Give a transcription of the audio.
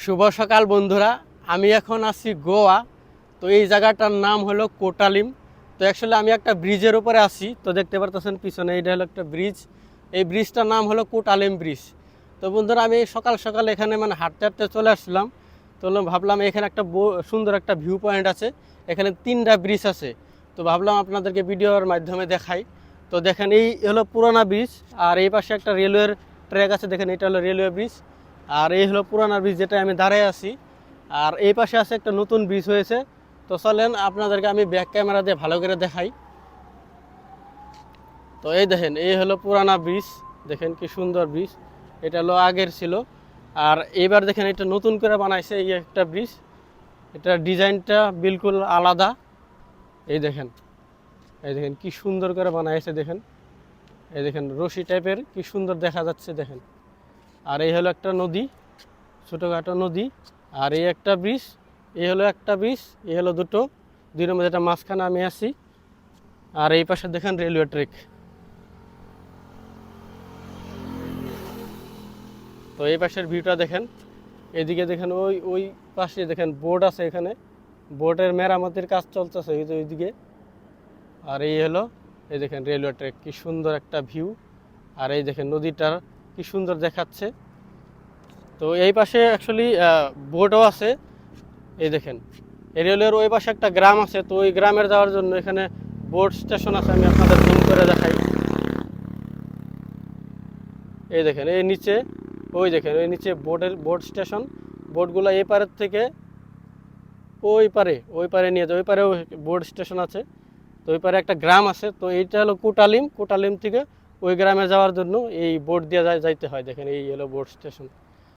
শুভ সকাল বন্ধুরা, আমি এখন আছি গোয়া। তো এই জায়গাটার নাম হলো কোটালিম। তো অ্যাকচুয়ালি আমি একটা ব্রিজের উপরে আছি, তো দেখতে পারতেছেন পিছনে এইটা হলো একটা ব্রিজ। এই ব্রিজটার নাম হলো কোটালিম ব্রিজ। তো বন্ধুরা, আমি সকাল সকাল এখানে হাঁটতে হাঁটতে চলে আসলাম। তো ভাবলাম এখানে একটা সুন্দর একটা ভিউ পয়েন্ট আছে, এখানে 3টা ব্রিজ আছে। তো ভাবলাম আপনাদেরকে ভিডিওর মাধ্যমে দেখাই। তো দেখেন, এই হলো পুরানা ব্রিজ, আর এই পাশে একটা রেলওয়ের ট্র্যাক আছে। দেখেন, এটা হলো রেলওয়ে ব্রিজ। আর এই হলো পুরানা ব্রিজ, যেটা আমি দাঁড়ায় আছি। আর এই পাশে আছে একটা নতুন ব্রিজ হয়েছে। তো চলেন আপনাদেরকে আমি ব্যাক ক্যামেরা দিয়ে ভালো করে দেখাই। তো এই দেখেন, এই হলো পুরানা ব্রিজ। দেখেন কি সুন্দর ব্রিজ, এটা হলো আগের ছিল। আর এবার দেখেন, এটা নতুন করে বানাইছে এই একটা ব্রিজ। এটা ডিজাইনটা বিলকুল আলাদা। এই দেখেন, এই দেখেন কি সুন্দর করে বানাইছে। দেখেন, এই দেখেন রশি টাইপের কি সুন্দর দেখা যাচ্ছে। দেখেন, আর এই হলো একটা নদী, ছোটোখাটো নদী। আর এই একটা ব্রিজ, এই হলো একটা ব্রিজ, এই হলো দুইটার মধ্যে একটা মাঝখানে আমি আছি। আর এই পাশে দেখেন রেলওয়ে ট্র্যাক। তো এই পাশের ভিউটা দেখেন, এদিকে দেখেন, ওই ওই পাশে দেখেন বোট আছে, এখানে বোটের মেরামতির কাজ চলতেছে ওইদিকে। আর এই হলো, এই দেখেন রেলওয়ে ট্র্যাক, কি সুন্দর একটা ভিউ। আর এই দেখেন নদীটার কি সুন্দর দেখাচ্ছে। তো এই পাশে অ্যাকচুয়ালি বোটও আছে। এই দেখেন, এই রেলের ওই পাশে একটা গ্রাম আছে, তো ওই গ্রামের যাওয়ার জন্য এখানে বোট স্টেশন আছে। আমি আপনাদের জুম করে দেখাই। এই দেখেন, এই নিচে, ওই দেখেন ওই নিচে বোট স্টেশন। বোটগুলো এই পারের থেকে ওই পারে নিয়ে যায়। ওই পারেও বোট স্টেশন আছে। তো ওই পারে একটা গ্রাম আছে। তো এইটা হলো কোটালিম থেকে ওই গ্রামে যাওয়ার জন্য এই বোট দিয়ে যাইতে হয়। দেখেন, এই হলো বোট স্টেশন।